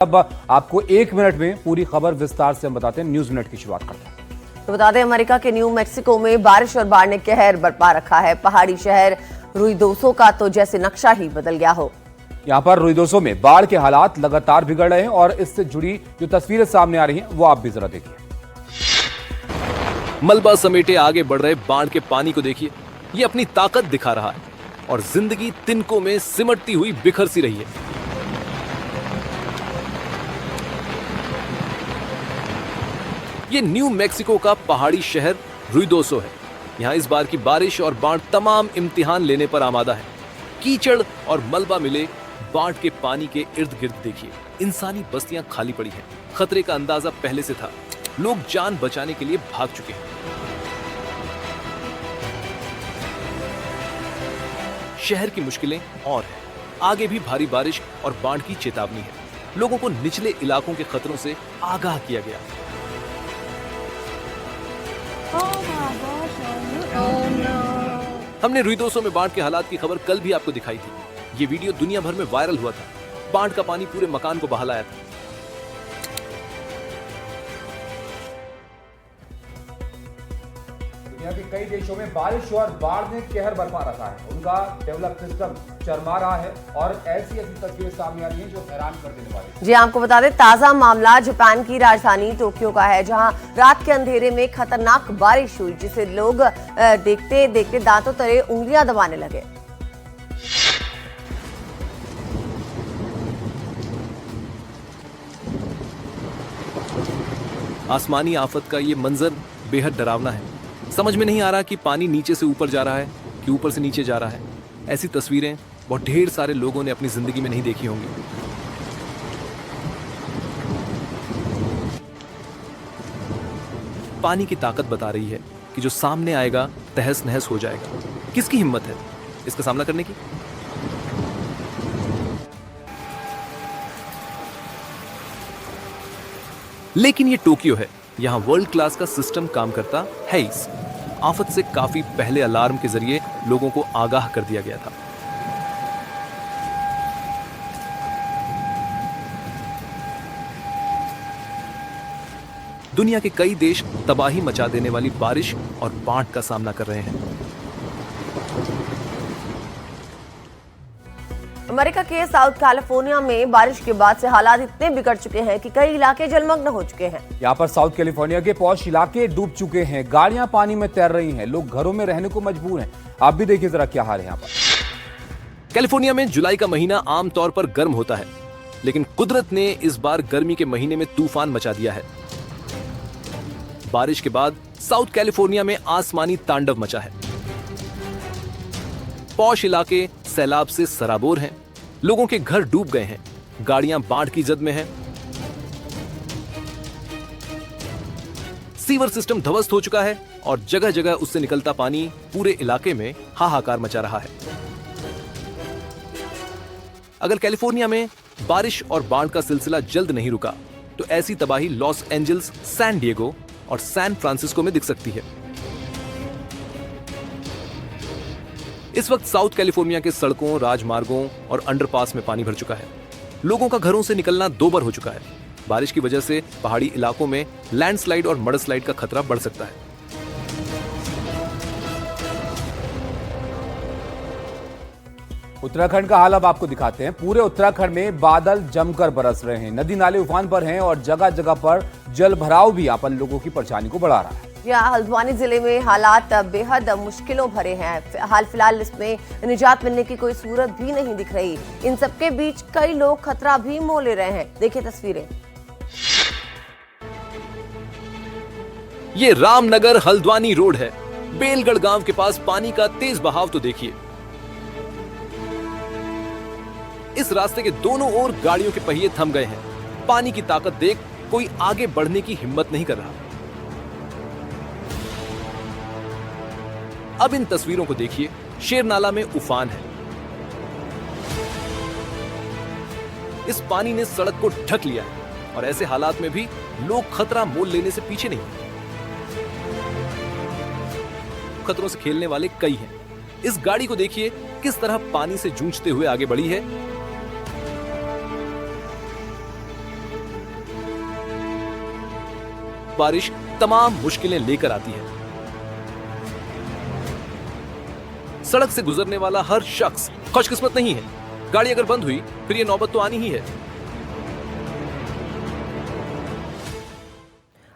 अब आपको एक मिनट में पूरी खबर विस्तार से हम बताते हैं। न्यूज मिनट की शुरुआत करते हैं। तो बता दें, अमेरिका के न्यू मैक्सिको में बारिश और बाढ़ ने कहर बरपा रखा है। पहाड़ी शहर रुइदोसो का तो जैसे नक्शा ही बदल गया हो। यहाँ पर रुइदोसो में बाढ़ के हालात लगातार बिगड़ रहे हैं और इससे जुड़ी जो तस्वीरें सामने आ रही हैं वो आप भी जरा देखिए। मलबा समेटे आगे बढ़ रहे बाढ़ के पानी को देखिए, ये अपनी ताकत दिखा रहा है और जिंदगी तिनकों में सिमटती हुई बिखर सी रही है। ये न्यू मैक्सिको का पहाड़ी शहर रुइदोसो है। यहाँ इस बार की बारिश और बाढ़ तमाम इम्तिहान लेने पर आमादा है। कीचड़ और मलबा मिले बाढ़ के पानी के इर्द गिर्द देखिए, इंसानी बस्तियां खाली पड़ी हैं। खतरे का अंदाजा पहले से था, लोग जान बचाने के लिए भाग चुके हैं। शहर की मुश्किलें और हैं, आगे भी भारी बारिश और बाढ़ की चेतावनी है। लोगों को निचले इलाकों के खतरों से आगाह किया गया। हमने रुइदोसो में बाढ़ के हालात की खबर कल भी आपको दिखाई थी। ये वीडियो दुनिया भर में वायरल हुआ था। बाढ़ का पानी पूरे मकान को बहा लाया था। दुनिया के कई देशों में बारिश और बाढ़ ने कहर बरपा रखा है। उनका डेवलप सिस्टम चरमरा रहा है और ऐसी तस्वीरें सामने आ रही हैं जो हैरान कर देने वाली हैं। जी, आपको बता दें, ताजा मामला जापान की राजधानी टोक्यो का है, जहां रात के अंधेरे में खतरनाक बारिश हुई, जिसे लोग देखते देखते दांतों तले उंगलियां दबाने लगे। आसमानी आफत का ये मंजर बेहद डरावना है। समझ में नहीं आ रहा कि पानी नीचे से ऊपर जा रहा है कि ऊपर से नीचे जा रहा है। ऐसी तस्वीरें बहुत ढेर सारे लोगों ने अपनी जिंदगी में नहीं देखी होंगी। पानी की ताकत बता रही है कि जो सामने आएगा तहस नहस हो जाएगा। किसकी हिम्मत है इसका सामना करने की? लेकिन ये टोक्यो है, यहां वर्ल्ड क्लास का सिस्टम काम करता है। इस आफत से काफी पहले अलार्म के जरिए लोगों को आगाह कर दिया गया था। दुनिया के कई देश तबाही मचा देने वाली बारिश और बाढ़ का सामना कर रहे हैं। अमेरिका के साउथ कैलिफोर्निया में बारिश के बाद से हालात इतने बिगड़ चुके हैं कि कई इलाके जलमग्न हो चुके हैं। यहाँ पर साउथ कैलिफोर्निया के पॉश इलाके डूब चुके हैं। गाड़ियां पानी में तैर रही हैं। लोग घरों में रहने को मजबूर हैं। आप भी देखिए जरा क्या हाल है यहाँ पर। कैलिफोर्निया में जुलाई का महीना आमतौर पर गर्म होता है, लेकिन कुदरत ने इस बार गर्मी के महीने में तूफान मचा दिया है। बारिश के बाद साउथ कैलिफोर्निया में आसमानी तांडव मचा है। पॉश इलाके सैलाब से सराबोर हैं। लोगों के घर डूब गए हैं। गाड़ियां बाढ़ की जद में हैं। सीवर सिस्टम ध्वस्त हो चुका है और जगह जगह उससे निकलता पानी पूरे इलाके में हाहाकार मचा रहा है। अगर कैलिफोर्निया में बारिश और बाढ़ का सिलसिला जल्द नहीं रुका तो ऐसी तबाही लॉस एंजल्स, सैन डिएगो और सैन फ्रांसिस्को में दिख सकती है। इस वक्त साउथ कैलिफोर्निया के सड़कों, राजमार्गों और अंडरपास में पानी भर चुका है। लोगों का घरों से निकलना दोबर हो चुका है। बारिश की वजह से पहाड़ी इलाकों में लैंडस्लाइड और मडस्लाइड का खतरा बढ़ सकता है। उत्तराखंड का हाल अब आपको दिखाते हैं। पूरे उत्तराखंड में बादल जमकर बरस रहे हैं। नदी नाले उफान पर हैं और जगह जगह पर जल भराव भी अपन लोगों की परेशानी को बढ़ा रहा है। यहाँ हल्द्वानी जिले में हालात बेहद मुश्किलों भरे हैं। हाल फिलहाल इसमें निजात मिलने की कोई सूरत भी नहीं दिख रही। इन सबके बीच कई लोग खतरा भी मोल ले रहे हैं। देखिए तस्वीरें। ये रामनगर हल्द्वानी रोड है। बेलगढ़ गांव के पास पानी का तेज बहाव तो देखिए। इस रास्ते के दोनों ओर गाड़ियों के पहिए थम गए हैं। पानी की ताकत देख कोई आगे बढ़ने की हिम्मत नहीं कर रहा। अब इन तस्वीरों को देखिए। शेरनाला में उफान है। इस पानी ने सड़क को ढक लिया है और ऐसे हालात में भी लोग खतरा मोल लेने से पीछे नहीं। खतरों से खेलने वाले कई हैं। इस गाड़ी को देखिए किस तरह पानी से जूझते हुए आगे बढ़ी है। बारिश तमाम मुश्किलें लेकर आती है। सड़क से गुजरने वाला हर शख्स खुशकिस्मत नहीं है। गाड़ी अगर बंद हुई फिर ये नौबत तो आनी ही है।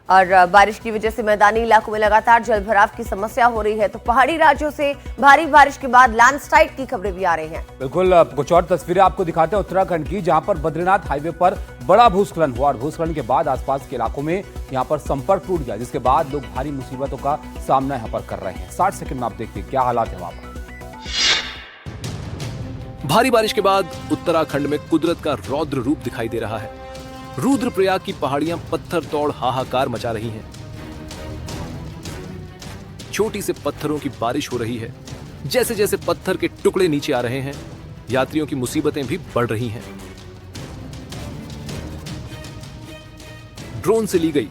और बारिश की वजह से मैदानी इलाकों में लगातार जलभराव की समस्या हो रही है, तो पहाड़ी राज्यों से भारी बारिश के बाद लैंडस्लाइड की खबरें भी आ रही हैं। बिल्कुल, कुछ और तस्वीरें आपको दिखाते हैं उत्तराखंड की, जहां पर बद्रीनाथ हाईवे पर बड़ा भूस्खलन हुआ और भूस्खलन के बाद आसपास के इलाकों में यहां पर संपर्क टूट गया, जिसके बाद लोग भारी मुसीबतों का सामना यहां पर कर रहे हैं। 60 सेकंड में आप देखिए क्या हालात है वहां पर। भारी बारिश के बाद उत्तराखंड में कुदरत का रौद्र रूप दिखाई दे रहा है। रुद्रप्रयाग की पहाड़ियां पत्थर तोड़ हाहाकार मचा रही हैं। छोटी से पत्थरों की बारिश हो रही है। जैसे जैसे पत्थर के टुकड़े नीचे आ रहे हैं, यात्रियों की मुसीबतें भी बढ़ रही हैं। ड्रोन से ली गई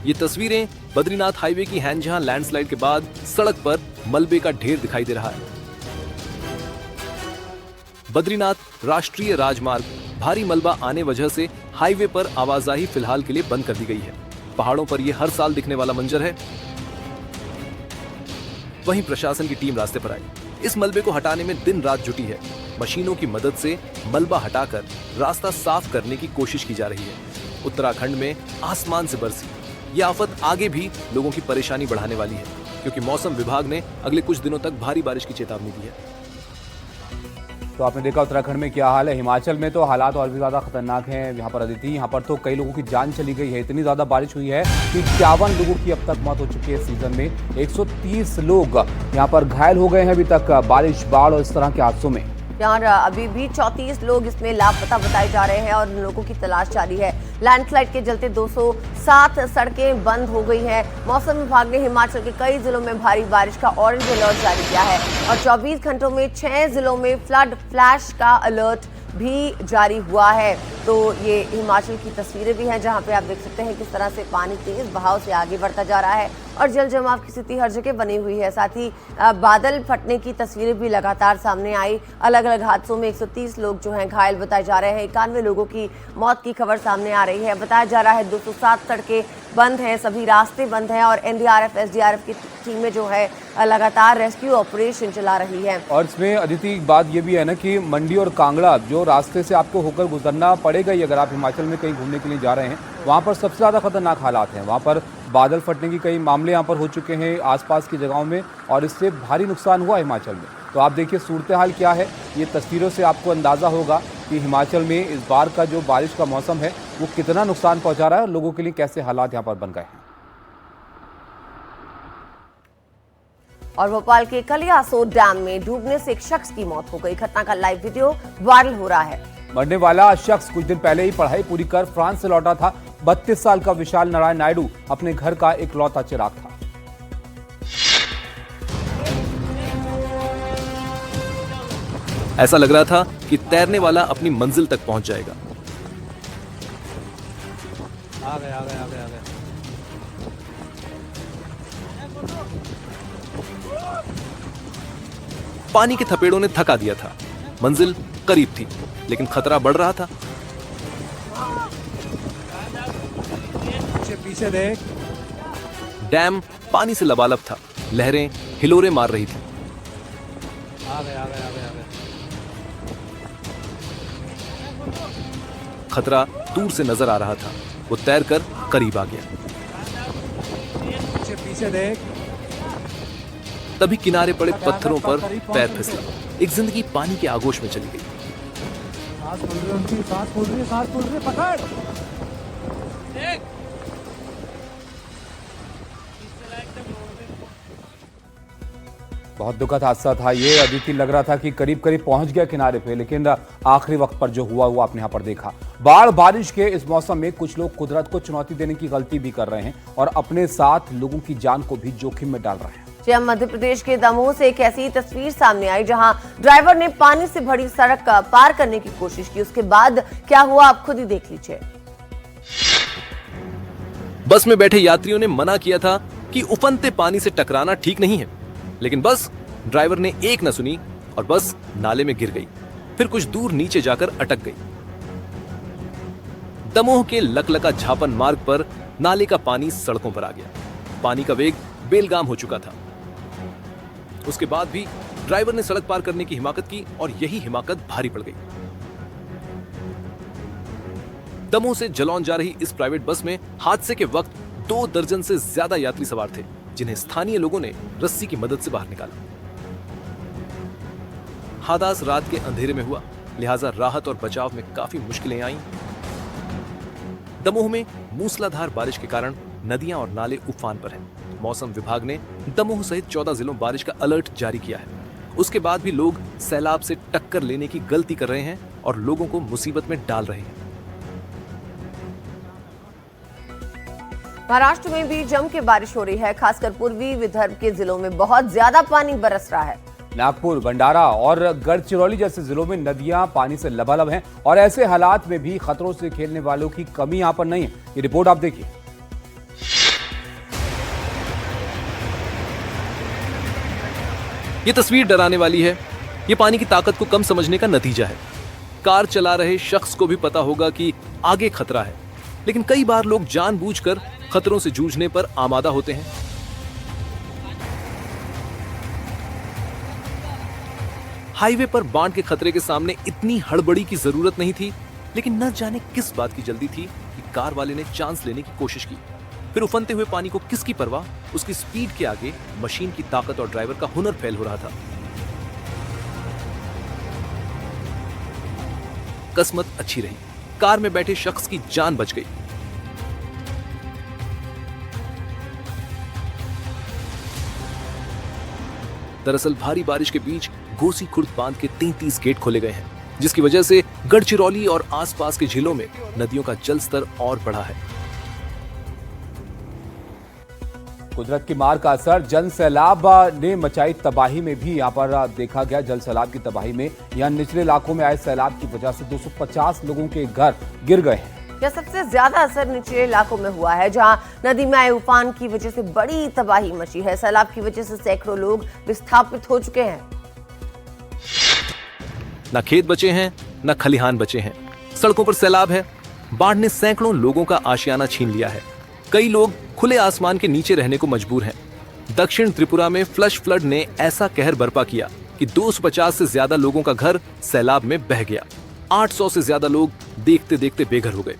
ये तस्वीरें बद्रीनाथ हाईवे की हैं, जहां लैंडस्लाइड के बाद सड़क पर मलबे का ढेर दिखाई दे रहा है। बद्रीनाथ राष्ट्रीय राजमार्ग भारी मलबा आने वजह से हाईवे पर आवाजाही फिलहाल के लिए बंद कर दी गई है। पहाड़ों पर यह हर साल दिखने वाला मंजर है। वहीं प्रशासन की टीम रास्ते पर आई। इस मलबे को हटाने में दिन रात जुटी है। मशीनों की मदद से मलबा हटाकर रास्ता साफ करने की कोशिश की जा रही है। उत्तराखंड में आसमान से बरसी यह आफत आगे भी लोगों की परेशानी बढ़ाने वाली है, क्योंकि मौसम विभाग ने अगले कुछ दिनों तक भारी बारिश की चेतावनी दी है। तो आपने देखा उत्तराखंड में क्या हाल है। हिमाचल में तो हालात और भी ज्यादा खतरनाक हैं। यहाँ पर अदिति, यहाँ पर तो कई लोगों की जान चली गई है। इतनी ज्यादा बारिश हुई है कि 51 लोगों की अब तक मौत हो चुकी है। सीजन में 130 लोग यहाँ पर घायल हो गए हैं अभी तक बारिश, बाढ़ और इस तरह के हादसों में। यार अभी भी 34 लोग इसमें लापता बताए जा रहे हैं और लोगों की तलाश जारी है। लैंडस्लाइड के चलते 207 सड़कें बंद हो गई हैं। मौसम विभाग ने हिमाचल के कई जिलों में भारी बारिश का ऑरेंज अलर्ट जारी किया है और 24 घंटों में 6 जिलों में फ्लड फ्लैश का अलर्ट भी जारी हुआ है। तो ये हिमाचल की तस्वीरें भी हैं, जहां पे आप देख सकते हैं किस तरह से पानी तेज बहाव से आगे बढ़ता जा रहा है और जल जमाव की स्थिति हर जगह बनी हुई है। साथ ही बादल फटने की तस्वीरें भी लगातार सामने आई। अलग अलग हादसों में 130 लोग जो हैं घायल बताए जा रहे हैं। 91 लोगों की मौत की खबर सामने आ रही है। बताया जा रहा है 207 सड़कें बंद हैं, सभी रास्ते बंद हैं और एनडीआरएफ एसडीआरएफ की टीमें जो है लगातार रेस्क्यू ऑपरेशन चला रही है। और इसमें अदिति बात ये भी है ना कि मंडी और कांगड़ा जो रास्ते से आपको होकर गुजरना पड़ेगा ही अगर आप हिमाचल में कहीं घूमने के लिए जा रहे हैं, वहाँ पर सबसे ज़्यादा खतरनाक हालात हैं। वहाँ पर बादल फटने की कई मामले यहाँ पर हो चुके हैं आसपास की जगहों में और इससे भारी नुकसान हुआ हिमाचल में। तो आप देखिए सूरत हाल क्या है। ये तस्वीरों से आपको अंदाज़ा होगा कि हिमाचल में इस बार का जो बारिश का मौसम है वो कितना नुकसान पहुँचा रहा है और लोगों के लिए कैसे हालात यहाँ पर बन गए हैं। और भोपाल के कलियासोत डैम में डूबने से एक शख्स की मौत हो गई। घटना का लाइव वीडियो वायरल हो रहा है। मरने वाला शख्स कुछ दिन पहले ही पढ़ाई पूरी कर फ्रांस से लौटा था। 32 साल का विशाल नारायण नायडू अपने घर का एक लौता चिराग था। ऐसा लग रहा था कि तैरने वाला अपनी मंजिल तक पहुंच जाएगा। आ गया। पानी के थपेड़ों ने थका दिया था। मंजिल करीब थी, लेकिन खतरा बढ़ रहा था। पीछे देख। डैम पानी से लबालब था। लहरें हिलोरे मार रही थी। आ गया। खतरा दूर से नजर आ रहा था। वो तैरकर करीब आ गया। पीछे देख। तभी किनारे पड़े पत्थरों पर पैर फिसला। एक जिंदगी पानी के आगोश में चली गई। सांस फूल रही है, पकड़। बहुत दुखद हादसा था ये। अदिति लग रहा था कि करीब करीब पहुंच गया किनारे पे, लेकिन आखिरी वक्त पर जो हुआ वो आपने यहाँ पर देखा। बाढ़ बारिश के इस मौसम में कुछ लोग कुदरत को चुनौती देने की गलती भी कर रहे हैं और अपने साथ लोगों की जान को भी जोखिम में डाल रहे हैं। मध्य प्रदेश के दमोह से एक ऐसी तस्वीर सामने आई जहां ड्राइवर ने पानी से भरी सड़क पार करने की कोशिश की। उसके बाद क्या हुआ आप खुद ही देख लीजिए। बस में बैठे यात्रियों ने मना किया था कि उफनते पानी से टकराना ठीक नहीं है, लेकिन बस ड्राइवर ने एक न सुनी और बस नाले में गिर गई। फिर कुछ दूर नीचे जाकर अटक गई। दमोह के लकलका झापन मार्ग पर नाले का पानी सड़कों पर आ गया। पानी का वेग बेलगाम हो चुका था। उसके बाद भी ड्राइवर ने सड़क पार करने की हिमाकत की और यही हिमाकत भारी पड़ गई। दमोह से जलौन जा रही इस प्राइवेट बस में हादसे के वक्त 2 दर्जन से ज्यादा यात्री सवार थे, जिन्हें स्थानीय लोगों ने रस्सी की मदद से बाहर निकाला। हादसा रात के अंधेरे में हुआ, लिहाजा राहत और बचाव में काफी मुश्किलें आईं। दमोह में मूसलाधार बारिश के कारण नदियां और नाले उफान पर हैं। मौसम विभाग ने दमोह सहित 14 जिलों बारिश का अलर्ट जारी किया है। उसके बाद भी लोग सैलाब से टक्कर लेने की गलती कर रहे हैं और लोगों को मुसीबत में डाल रहे हैं। महाराष्ट्र में भी जम के बारिश हो रही है। खासकर पूर्वी विदर्भ के जिलों में बहुत ज्यादा पानी बरस रहा है। नागपुर, भंडारा और गढ़चिरौली जैसे जिलों में नदियां पानी से लबालब हैं और ऐसे हालात में भी खतरों से खेलने वालों की कमी यहां पर नहीं है। ये रिपोर्ट आप देखिए। ये तस्वीर डराने वाली है। ये पानी की ताकत को कम समझने का नतीजा है। कार चला रहे शख्स को भी पता होगा कि आगे खतरा है, लेकिन कई बार लोग जानबूझकर खतरों से जूझने पर आमादा होते हैं। हाईवे पर बाढ़ के खतरे के सामने इतनी हड़बड़ी की जरूरत नहीं थी, लेकिन न जाने किस बात की जल्दी थी कि कार वाले ने चांस लेने की कोशिश की। फिर उफनते हुए पानी को किसकी परवाह, उसकी स्पीड के आगे मशीन की ताकत और ड्राइवर का हुनर फेल हो रहा था। किस्मत अच्छी रही, कार में बैठे शख्स की जान बच गई। दरअसल भारी बारिश के बीच घोसी खुर्द बांध के 33 गेट खोले गए हैं, जिसकी वजह से गढ़चिरौली और आसपास के जिलों में नदियों का जल स्तर और बढ़ा है। कुदरत की मार का असर जल सैलाब ने मचाई तबाही में भी यहां पर देखा गया। जल सैलाब की तबाही में यहां निचले इलाकों में आए सैलाब की वजह से 250 लोगों के घर गिर गए हैं। यह सबसे ज्यादा असर निचले इलाकों में हुआ है, जहां नदी में आए उफान की वजह से बड़ी तबाही मची है। सैलाब की वजह से सैकड़ों लोग विस्थापित हो चुके हैं। न खेत बचे हैं, न खलिहान बचे हैं। सड़कों पर सैलाब है। बाढ़ ने सैकड़ों लोगों का आशियाना छीन लिया है। कई लोग खुले आसमान के नीचे रहने को मजबूर हैं। दक्षिण त्रिपुरा में फ्लश फ्लड ने ऐसा कहर बरपा किया कि 250 से ज्यादा लोगों का घर सैलाब में बह गया। 800 से ज्यादा लोग देखते देखते बेघर हो गए।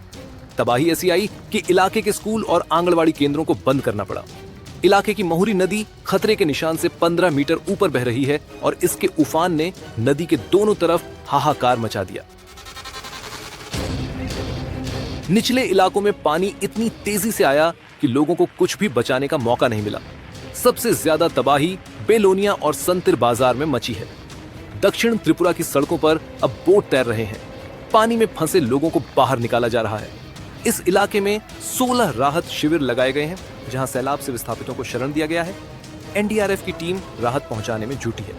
तबाही ऐसी आई कि इलाके के स्कूल और आंगनवाड़ी केंद्रों को बंद करना पड़ा। इलाके की महुरी नदी खतरे के निशान से 15 मीटर ऊपर बह रही है और इसके उफान ने नदी के दोनों तरफ हाहाकार मचा दिया। निचले इलाकों में पानी इतनी तेजी से आया कि लोगों को कुछ भी बचाने का मौका नहीं मिला। सबसे ज्यादा तबाही बेलोनिया और संतिर बाजार में मची है। दक्षिण त्रिपुरा की सड़कों पर अब बोट तैर रहे हैं। पानी में फंसे लोगों को बाहर निकाला जा रहा है। इस इलाके में 16 राहत शिविर लगाए गए हैं, जहां सैलाब से विस्थापितों को शरण दिया गया है। एनडीआरएफ की टीम राहत पहुंचाने में जुटी है।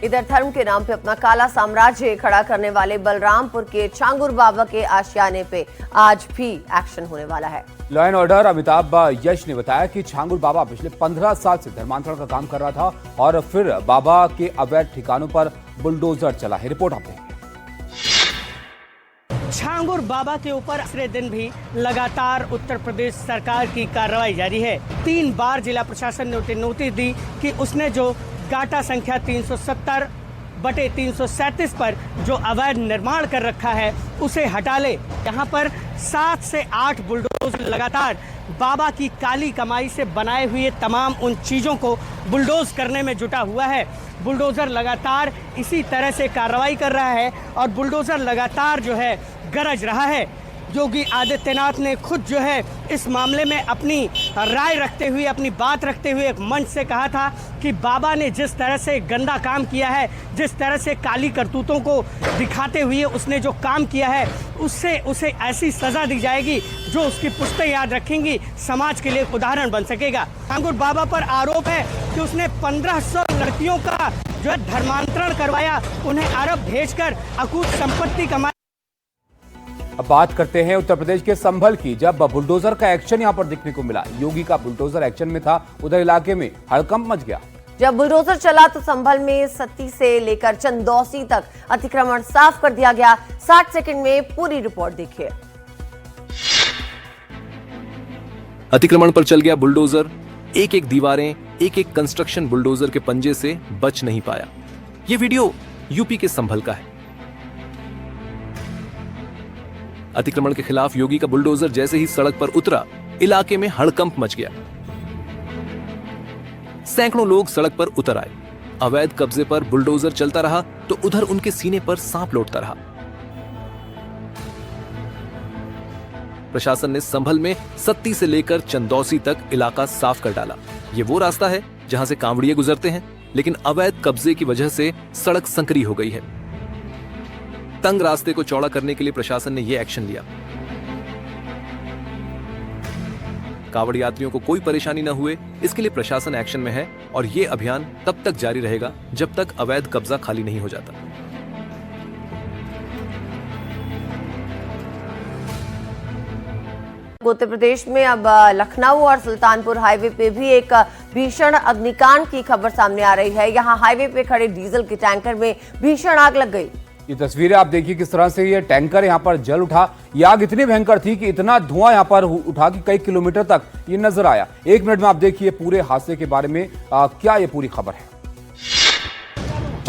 इधर धर्म के नाम पे अपना काला साम्राज्य खड़ा करने वाले बलरामपुर के छांगुर बाबा के आशियाने पे आज भी एक्शन होने वाला है। लॉ एंड ऑर्डर अमिताभ यश ने बताया कि छांगुर बाबा पिछले 15 साल से धर्मांतरण का काम कर रहा था और फिर बाबा के अवैध ठिकानों पर बुलडोजर चला है। रिपोर्ट आप देखेंगे। छांगुर बाबा के ऊपर दूसरे दिन भी लगातार उत्तर प्रदेश सरकार की कार्रवाई जारी है। 3 बार जिला प्रशासन ने नोटिस दी कि उसने जो गाटा संख्या 370/337 पर जो अवैध निर्माण कर रखा है उसे हटा ले। यहाँ पर 7 से 8 बुलडोजर लगातार बाबा की काली कमाई से बनाए हुए तमाम उन चीज़ों को बुलडोज करने में जुटा हुआ है। बुलडोजर लगातार इसी तरह से कार्रवाई कर रहा है और बुलडोजर लगातार जो है गरज रहा है। योगी आदित्यनाथ ने खुद जो है इस मामले में अपनी राय रखते हुए, अपनी बात रखते हुए एक मंच से कहा था कि बाबा ने जिस तरह से गंदा काम किया है, जिस तरह से काली करतूतों को दिखाते हुए उसने जो काम किया है, उससे उसे ऐसी सज़ा दी जाएगी जो उसकी पुश्तें याद रखेंगी, समाज के लिए एक उदाहरण बन सकेगा। छांगुर बाबा पर आरोप है कि उसने 1500 लड़कियों का जो है धर्मांतरण करवाया, उन्हें अरब भेजकर अकूत संपत्ति कमाई। अब बात करते हैं उत्तर प्रदेश के संभल की, जब बुलडोजर का एक्शन यहां पर देखने को मिला। योगी का बुलडोजर एक्शन में था, उधर इलाके में हड़कंप मच गया। जब बुलडोजर चला तो संभल में सत्ती से लेकर चंदौसी तक अतिक्रमण साफ कर दिया गया। 60 सेकंड में पूरी रिपोर्ट देखिए। अतिक्रमण पर चल गया बुलडोजर, एक एक दीवारें, एक एक कंस्ट्रक्शन बुलडोजर के पंजे से बच नहीं पाया। यह वीडियो यूपी के संभल का है। अतिक्रमण के खिलाफ योगी का बुलडोजर जैसे ही सड़क पर उतरा, इलाके में हड़कंप मच गया। सैकड़ों लोग सड़क पर उतर आए। अवैध कब्जे पर बुलडोजर चलता रहा तो उधर उनके सीने पर सांप लौटता रहा। प्रशासन ने संभल में सत्ती से लेकर चंदौसी तक इलाका साफ कर डाला। ये वो रास्ता है जहां से कांवड़िए गुजरते हैं, लेकिन अवैध कब्जे की वजह से सड़क संकरी हो गई है। तंग रास्ते को चौड़ा करने के लिए प्रशासन ने यह एक्शन लिया। कांवड़ यात्रियों को कोई परेशानी न हुए, इसके लिए प्रशासन एक्शन में है और यह अभियान तब तक जारी रहेगा जब तक अवैध कब्जा खाली नहीं हो जाता। उत्तर प्रदेश में अब लखनऊ और सुल्तानपुर हाईवे पे भी एक भीषण अग्निकांड की खबर सामने आ रही है। यहाँ हाईवे पे खड़े डीजल के टैंकर में भीषण आग लग गई। ये तस्वीरें आप देखिए किस तरह से ये टैंकर यहाँ पर जल उठा। ये आग इतनी भयंकर थी कि इतना धुआं यहाँ पर उठा कि कई किलोमीटर तक ये नजर आया। एक मिनट में आप देखिए पूरे हादसे के बारे में क्या ये पूरी खबर है।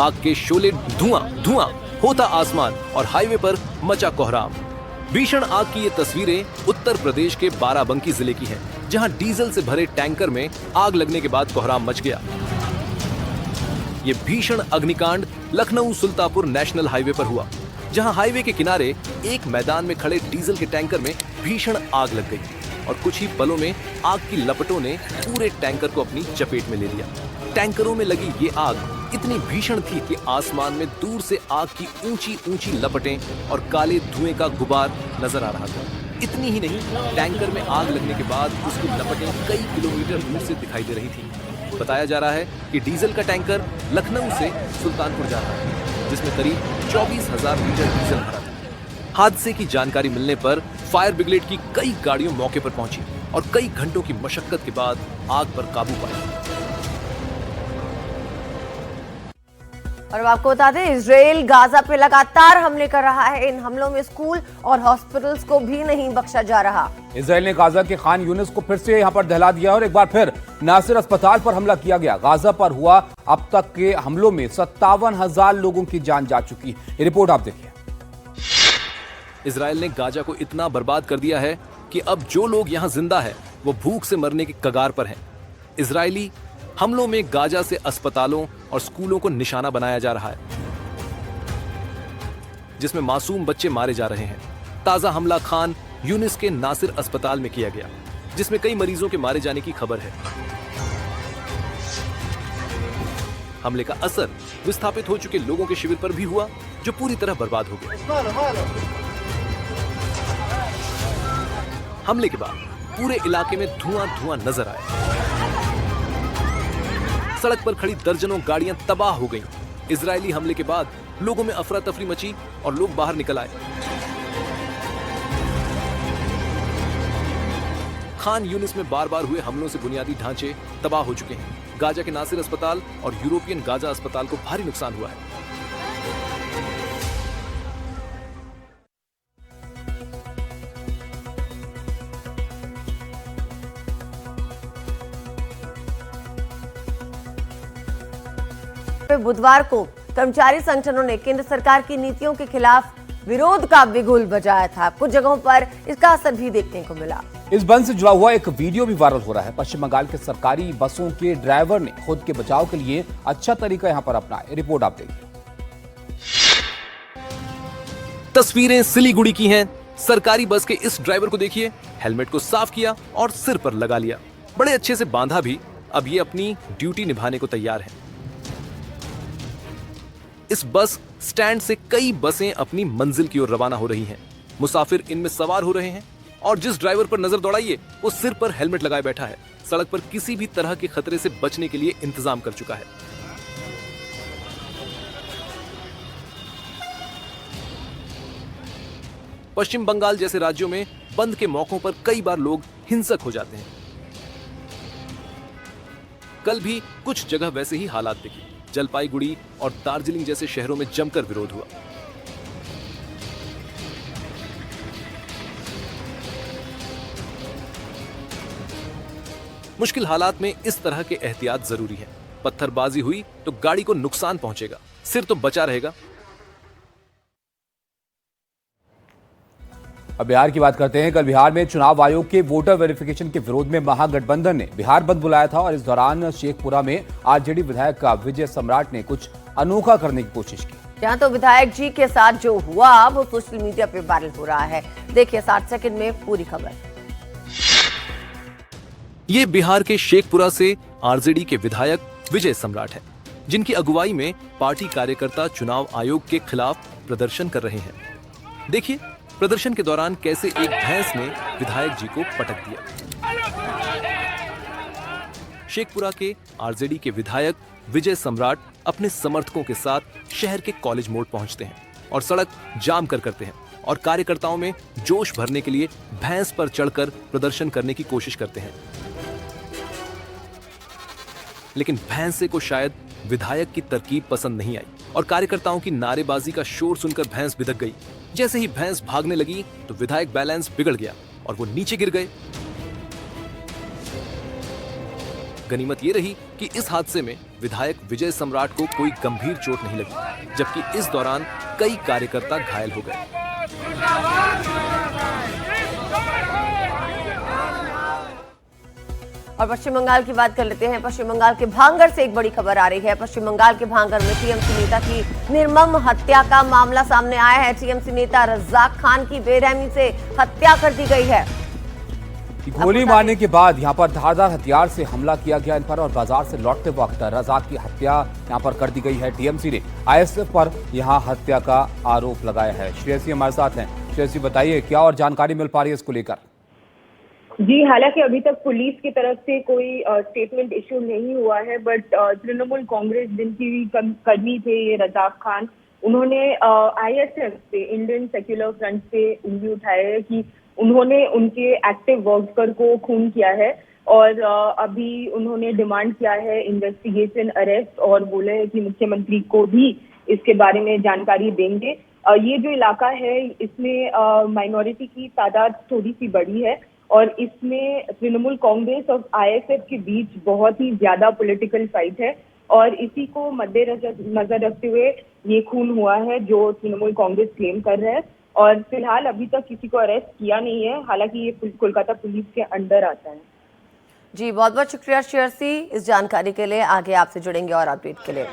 आग के शोले, धुआं धुआं होता आसमान और हाईवे पर मचा कोहराम। भीषण आग की ये तस्वीरें उत्तर प्रदेश के बाराबंकी जिले की हैं, जहां डीजल से भरे टैंकर में आग लगने के बाद कोहराम मच गया। ये भीषण अग्निकांड लखनऊ सुल्तानपुर नेशनल हाईवे पर हुआ, जहां हाईवे के किनारे एक मैदान में खड़े डीजल के टैंकर में भीषण आग लग गई और कुछ ही पलों में आग की लपटों ने पूरे टैंकर को अपनी चपेट में ले लिया। टैंकरों में लगी ये आग इतनी भीषण थी कि आसमान में दूर से आग की ऊंची ऊंची लपटें और काले धुएं का गुबार नजर आ रहा था। इतनी ही नहीं, टैंकर में आग लगने के बाद उसकी लपटें कई किलोमीटर दूर से दिखाई दे रही थी। बताया जा रहा है कि डीजल का टैंकर लखनऊ से सुल्तानपुर जा रहा था, जिसमें करीब 24,000 लीटर डीजल भरा था। हादसे की जानकारी मिलने पर फायर ब्रिगेड की कई गाड़ियां मौके पर पहुंची और कई घंटों की मशक्कत के बाद आग पर काबू पाया। और अब आपको बता दें, इजराइल गाजा पे लगातार हमले कर रहा है। इन हमलों में स्कूल और हॉस्पिटल्स को भी नहीं बख्शा जा रहा। इजराइल ने गाजा के खान यूनिस को फिर से यहां पर दहला दिया और एक बार फिर नासिर अस्पताल पर हमला किया गया। गाजा पर हुआ अब तक के हमलों में 57,000 लोगों की जान जा चुकी है। ये रिपोर्ट आप देखिए। इजराइल ने गाजा को इतना बर्बाद कर दिया है कि अब जो लोग यहां जिंदा है वो भूख से मरने की कगार पर हैं। इजरायली हमलों में गाजा से अस्पतालों और स्कूलों को निशाना बनाया जा रहा है, जिसमें मासूम बच्चे मारे जा रहे हैं। ताजा हमला खान यूनिस के नासिर अस्पताल में किया गया, जिसमें कई मरीजों के मारे जाने की खबर है। हमले का असर विस्थापित हो चुके लोगों के शिविर पर भी हुआ, जो पूरी तरह बर्बाद हो गए। हमले के बाद पूरे इलाके में धुआं धुआं नजर आया। सड़क पर खड़ी दर्जनों गाड़ियां तबाह हो गईं। इजरायली हमले के बाद लोगों में अफरा तफरी मची और लोग बाहर निकल आए। खान यूनिस में बार बार हुए हमलों से बुनियादी ढांचे तबाह हो चुके हैं। गाजा के नासिर अस्पताल और यूरोपियन गाजा अस्पताल को भारी नुकसान हुआ है। बुधवार को कर्मचारी संगठनों ने केंद्र सरकार की नीतियों के खिलाफ विरोध का बिगुल बजाया था। कुछ जगहों पर इसका असर भी देखने को मिला। इस बंद से जुड़ा हुआ एक वीडियो भी वायरल हो रहा है। पश्चिम बंगाल के सरकारी बसों के ड्राइवर ने खुद के बचाव के लिए अच्छा तरीका यहां पर अपनाया। रिपोर्ट आप देखिए। तस्वीरें सिलीगुड़ी की हैं। सरकारी बस के इस ड्राइवर को देखिए, हेलमेट को साफ किया और सिर पर लगा लिया, बड़े अच्छे से बांधा भी। अब ये अपनी ड्यूटी निभाने को तैयार है। इस बस स्टैंड से कई बसें अपनी मंजिल की ओर रवाना हो रही हैं। मुसाफिर इनमें सवार हो रहे हैं और जिस ड्राइवर पर नजर दौड़ाइए वो सिर पर हेलमेट लगाए बैठा है। सड़क पर किसी भी तरह के खतरे से बचने के लिए इंतजाम कर चुका है। पश्चिम बंगाल जैसे राज्यों में बंद के मौकों पर कई बार लोग हिंसक हो जाते हैं। कल भी कुछ जगह वैसे ही हालात दिखे। जलपाईगुड़ी और दार्जिलिंग जैसे शहरों में जमकर विरोध हुआ। मुश्किल हालात में इस तरह के एहतियात जरूरी है। पत्थरबाजी हुई तो गाड़ी को नुकसान पहुंचेगा, सिर तो बचा रहेगा। अब बिहार की बात करते हैं। कल बिहार में चुनाव आयोग के वोटर वेरिफिकेशन के विरोध में महागठबंधन ने बिहार बंद बुलाया था और इस दौरान शेखपुरा में आरजेडी विधायक विजय सम्राट ने कुछ अनोखा करने की कोशिश की। यहाँ तो विधायक जी के साथ जो हुआ वो सोशल मीडिया पे वायरल हो रहा है। देखिए 60 सेकंड में पूरी खबर। ये बिहार के शेखपुरा से आरजेडी के विधायक विजय सम्राट हैं, जिनकी अगुवाई में पार्टी कार्यकर्ता चुनाव आयोग के खिलाफ प्रदर्शन कर रहे हैं। देखिए प्रदर्शन के दौरान कैसे एक भैंस ने विधायक जी को पटक दिया। शेखपुरा के आरजेडी के विधायक विजय सम्राट अपने समर्थकों के साथ शहर के कॉलेज मोड़ पहुंचते हैं और सड़क जाम करते हैं और कार्यकर्ताओं में जोश भरने के लिए भैंस पर चढ़कर प्रदर्शन करने की कोशिश करते हैं। लेकिन भैंसे को शायद विधायक की तरकीब पसंद नहीं आई और कार्यकर्ताओं की नारेबाजी का शोर सुनकर भैंस बिदक गई। जैसे ही भैंस भागने लगी तो विधायक बैलेंस बिगड़ गया और वो नीचे गिर गए। गनीमत ये रही कि इस हादसे में विधायक विजय सम्राट को कोई गंभीर चोट नहीं लगी, जबकि इस दौरान कई कार्यकर्ता घायल हो गए। और पश्चिम बंगाल की बात कर लेते हैं। पश्चिम बंगाल के भांगड़ से एक बड़ी खबर आ रही है। पश्चिम बंगाल के भांगड़ में टीएमसी नेता की निर्मम हत्या का मामला सामने आया है। टीएमसी नेता रजाक खान की बेरहमी से हत्या कर दी गई है। गोली मारने के बाद यहां पर धारदार हथियार से हमला किया गया इन पर और बाजार से लौटते वक्त रजाक की हत्या यहां पर कर दी गई है। टीएमसी ने आईएसएफ पर यहां हत्या का आरोप लगाया है। श्रेयसी हमारे साथ हैं। श्रेयसी बताइए क्या और जानकारी मिल पा रही है इसको लेकर? जी, हालांकि अभी तक पुलिस की तरफ से कोई स्टेटमेंट इशू नहीं हुआ है, बट तृणमूल कांग्रेस जिनकी कर्मी थे ये रजाक खान, उन्होंने आईएसएफ से, इंडियन सेक्युलर फ्रंट से उंगली उठाया है कि उन्होंने उनके एक्टिव वर्कर को खून किया है और अभी उन्होंने डिमांड किया है इन्वेस्टिगेशन, अरेस्ट और बोले है कि मुख्यमंत्री को भी इसके बारे में जानकारी देंगे। ये जो इलाका है इसमें माइनॉरिटी की तादाद थोड़ी सी बड़ी है और इसमें तृणमूल कांग्रेस और आईएसएफ के बीच बहुत ही ज्यादा पॉलिटिकल फाइट है और इसी को मद्देनजर रखते हुए ये खून हुआ है जो तृणमूल कांग्रेस क्लेम कर रहा है और फिलहाल अभी तक किसी को अरेस्ट किया नहीं है। हालांकि ये कोलकाता पुलिस के अंडर आता है। जी बहुत बहुत शुक्रिया श्रेयसी इस जानकारी के लिए। आगे आपसे जुड़ेंगे और अपडेट के लिए।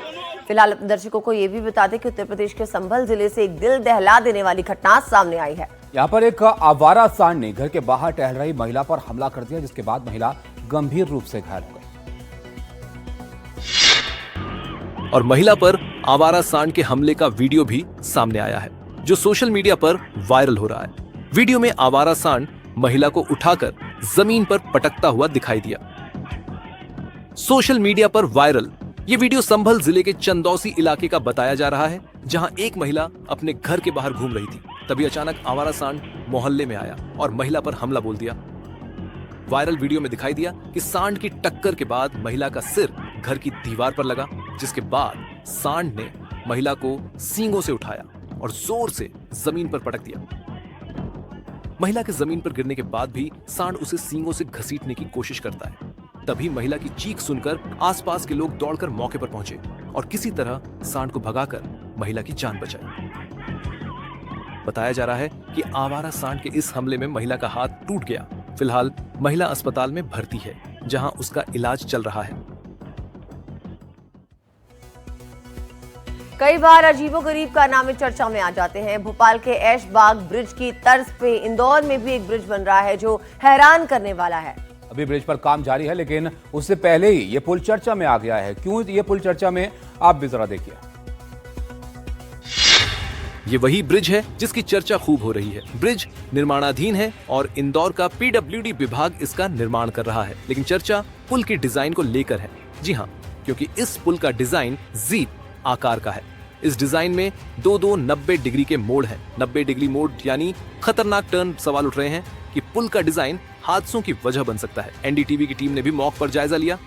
फिलहाल अपने दर्शकों को ये भी बता दें कि उत्तर प्रदेश के संभल जिले से एक दिल दहला देने वाली घटना सामने आई है। यहाँ पर एक आवारा सांड ने घर के बाहर टहल रही महिला पर हमला कर दिया, जिसके बाद महिला गंभीर रूप से घायल हो गई। और महिला पर आवारा सांड के हमले का वीडियो भी सामने आया है, जो सोशल मीडिया पर वायरल हो रहा है। वीडियो में आवारा सांड महिला को उठाकर जमीन पर पटकता हुआ दिखाई दिया। सोशल मीडिया पर वायरल ये वीडियो संभल जिले के चंदौसी इलाके का बताया जा रहा है, जहां एक महिला अपने घर के बाहर घूम रही थी। तभी अचानक आवारा सांड मोहल्ले में आया और महिला पर हमला बोल दिया। वायरल वीडियो में दिखाई दिया कि सांड की टक्कर के बाद महिला का सिर घर की दीवार पर लगा, जिसके बाद सांड ने महिला को सींगों से उठाया और जोर से जमीन पर पटक दिया। महिला के जमीन पर गिरने के बाद भी सांड उसे सींगों से घसीटने की कोशिश करता है। तभी महिला की चीख सुनकर आसपास के लोग दौड़कर मौके पर पहुंचे और किसी तरह सांड को भगाकर महिला की जान बचाई। बताया जा रहा है कि आवारा सांड के इस हमले में महिला का हाथ टूट गया। फिलहाल महिला अस्पताल में भर्ती है, जहां उसका इलाज चल रहा है। कई बार अजीबोगरीब कारनामे चर्चा में आ जाते हैं। भोपाल के ऐशबाग ब्रिज की तर्ज पे इंदौर में भी एक ब्रिज बन रहा है जो हैरान करने वाला है। अभी ब्रिज पर काम जारी है, लेकिन उससे पहले ही ये पुल चर्चा में आ गया है। क्यों ये पुल चर्चा में, आप भी जरा देखिए। ये वही ब्रिज है जिसकी चर्चा खूब हो रही है। ब्रिज निर्माणाधीन है और इंदौर का पीडब्ल्यूडी विभाग इसका निर्माण कर रहा है, लेकिन चर्चा पुल के डिजाइन को लेकर है। जी हाँ, क्योंकि इस पुल का डिजाइन जीप आकार का है। इस डिजाइन में 90 डिग्री के मोड़ हैं। 90 डिग्री मोड़ यानी खतरनाक टर्न। सवाल उठ रहे हैं कि पुल का डिजाइन हादसों की वजह बन सकता है। एनडीटीवी की टीम ने भी मौके पर जायजा लिया।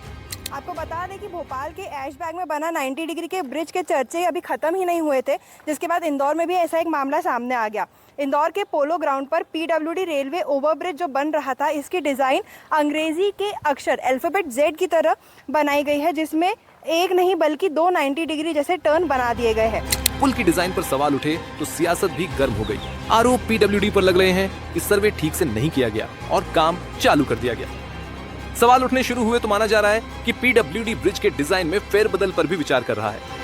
आपको बता दें कि भोपाल के ऐशबाग में बना 90 डिग्री के ब्रिज के चर्चे अभी खत्म ही नहीं हुए थे, जिसके बाद इंदौर में भी ऐसा एक मामला सामने आ गया। इंदौर के पोलो ग्राउंड पर पीडब्ल्यूडी रेलवे ओवरब्रिज जो बन रहा था, इसकी डिज़ाइन अंग्रेजी के अक्षर अल्फ़ाबेट Z की तरह बनाई गई है, जिसमें एक नहीं बल्कि 2 90 डिग्री जैसे टर्न बना दिए गए हैं। पुल की डिजाइन पर सवाल उठे तो सियासत भी गर्म हो गई। आरोप पीडब्ल्यूडी पर लग रहे हैं कि सर्वे ठीक से नहीं किया गया और काम चालू कर दिया गया। सवाल उठने शुरू हुए तो माना जा रहा है कि पीडब्ल्यूडी ब्रिज के डिजाइन में फेरबदल पर भी विचार कर रहा है।